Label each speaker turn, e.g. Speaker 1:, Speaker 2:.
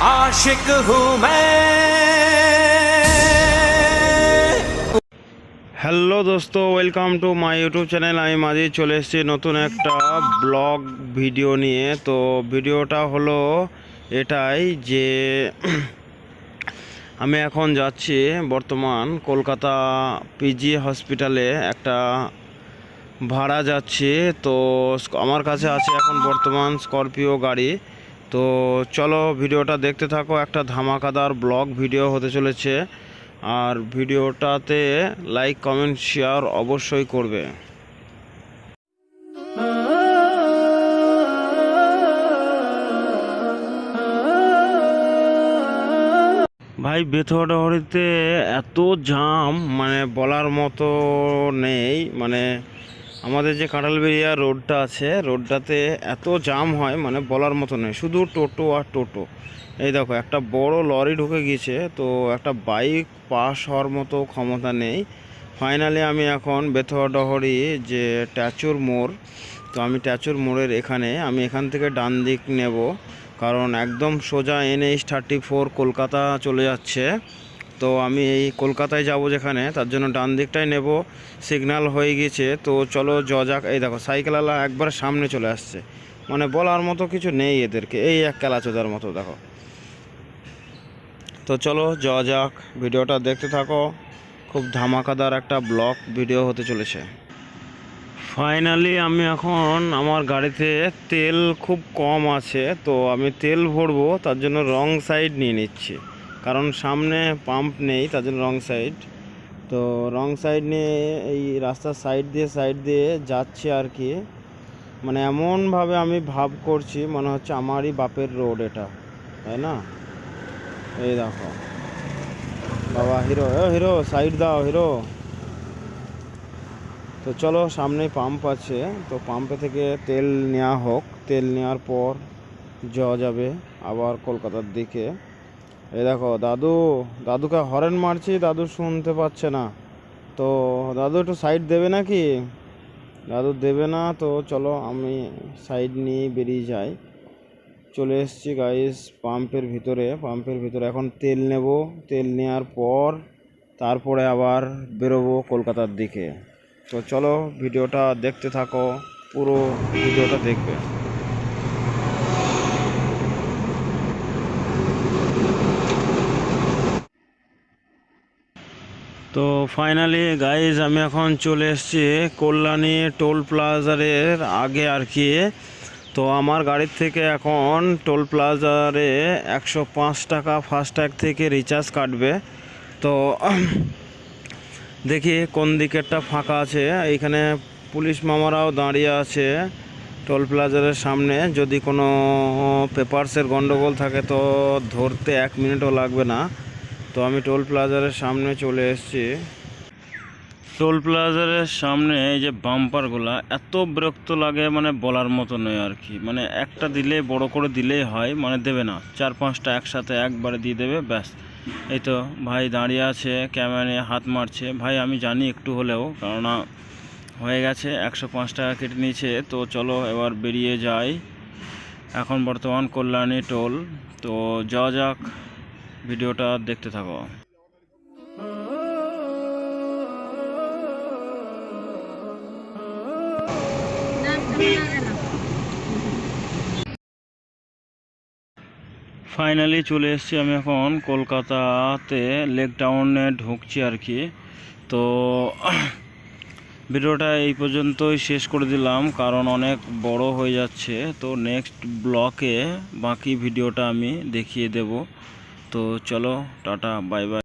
Speaker 1: आशिक हूँ मैं।
Speaker 2: হ্যালো দোস্ত, welcome to my YouTube channel. আমি মাঝে চলে এসেছি নতুন একটা ব্লগ ভিডিও নিয়ে। তো ভিডিওটা হলো এটাই যে আমি এখন যাচ্ছি বর্তমান কলকাতা পিজি হসপিটালে একটা ভাড়া যাচ্ছি। তো আমার কাছে আছে এখন বর্তমান স্করপিও গাড়ি। তো চলো ভিডিওটা দেখতে থাকো, একটা ধামাকাদার ব্লগ ভিডিও হতে চলেছে। আর ভিডিওটাতে লাইক কমেন্ট শেয়ার অবশ্যই করবে। ভাই বেথুয়াডাহরিতে এত জাম মানে বলার মতো নেই। মানে আমাদের যে কাঁঠালবেড়িয়া রোডটা আছে, রোডটাতে এত জাম হয় মানে বলার মতো নেই, শুধু টোটো আর টোটো। এই দেখো একটা বড় লরি ঢুকে গিয়েছে, তো একটা বাইক পাস হওয়ার মতো ক্ষমতা নেই। ফাইনালি আমি এখন বেথুয়াডাহরি যে ট্যাচুর মোড়, তো আমি ট্যাচুর মোড়ের আমি এখান থেকে ডান দিক নেব, কারণ একদম সোজা NH-34 কলকাতা চলে যাচ্ছে। তো আমি এই কলকাতায় যাব যেখানে, তার জন্য ডান দিকটাই নেব। সিগন্যাল হয়ে গেছে, তো চলো যাক। এই দেখো সাইকেলওয়ালা একবার সামনে চলে আসছে, মানে বলার মতো কিছু নেই এদেরকে, এই এক কেলাচোদার মতো দেখো। তো চলো যাক, ভিডিওটা দেখতে থাকো, খুব ধামাকাদার একটা ব্লগ ভিডিও হতে চলেছে। ফাইনালি আমি এখন আমার গাড়িতে তেল খুব কম আছে, তো আমি তেল ভরবো, তার জন্য রং সাইড নিয়ে নিচ্ছি, কারণ সামনে পাম্প নেই, তার জন্য রং সাইড। তো রং সাইড নিয়ে এই রাস্তার সাইড দিয়ে যাচ্ছি আর কি। মানে এমনভাবে আমি ভাব করছি মনে হচ্ছে আমারই বাপের রোড এটা, তাই না? এই দেখো বাবা, হিরো সাইড দাও হিরো। তো চলো সামনেই পাম্প আছে, তো পাম্পে থেকে তেল নেওয়া হোক, তেল নেওয়ার পর যাওয়া যাবে আবার কলকাতার দিকে। এই দেখো দাদুকে হরেন মারছি, দাদু শুনতে পাচ্ছে না। তো দাদু একটু সাইড দেবে নাকি? দাদু দেবে না, তো চলো আমি সাইড নিয়ে বেরিয়ে যাই। চলে এসেছি গাইস পাম্পের ভিতরে এখন তেল নেব। তেল নেওয়ার পর তারপরে আবার বেরোবো কলকাতার দিকে। তো চলো ভিডিওটা দেখতে থাকো, পুরো ভিডিওটা দেখবে। তো ফাইনালি গাইজ আমি এখন চলে এসেছি কল্যাণী টোল প্লাজারের আগে আর কি। তো আমার গাড়ির থেকে এখন টোল প্লাজারে 105 টাকা ফাস্ট্যাগ থেকে রিচার্জ কাটবে। তো দেখি কোন দিকেরটা ফাঁকা আছে। এইখানে পুলিশ মামারাও দাঁড়িয়ে আছে টোল প্লাজারের সামনে। যদি কোনো পেপারসের গন্ডগোল থাকে তো ধরতে 1 মিনিটও লাগবে না। তো আমি টোল প্লাজারের সামনে চলে এসেছি। টোল প্লাজারের সামনে এই যে বাম্পারগুলা এত বিরক্ত লাগে, মানে বলার মতো নয় আর কি। মানে একটা দিলে বড় করে দিলেই হয়, মানে দেবে না, 4-5টা একসাথে একবারে দিয়ে দেবে, ব্যাস। এই তো ভাই দাঁড়িয়ে আছে, ক্যামেরা নিয়ে হাত মারছে। ভাই আমি জানি একটু হলেও, কেননা হয়ে গেছে 105 টাকা কেটে নিয়েছে। তো চলো এবার বেরিয়ে যাই। এখন বর্তমান কল্যাণী টোল। তো যাওয়া যাক, ভিডিওটা দেখতে থাকো। ফাইনালি চলে এসেছি আমি এখন কলকাতাতে, লেক টাউনে ঢুকছি আর কি। তো ভিডিওটা এই পর্যন্তই শেষ করে দিলাম, কারণ অনেক বড় হয়ে যাচ্ছে। তো নেক্সট ব্লকে বাকি ভিডিওটা আমি দেখিয়ে দেব। তো চলো টাটা, বাই বাই।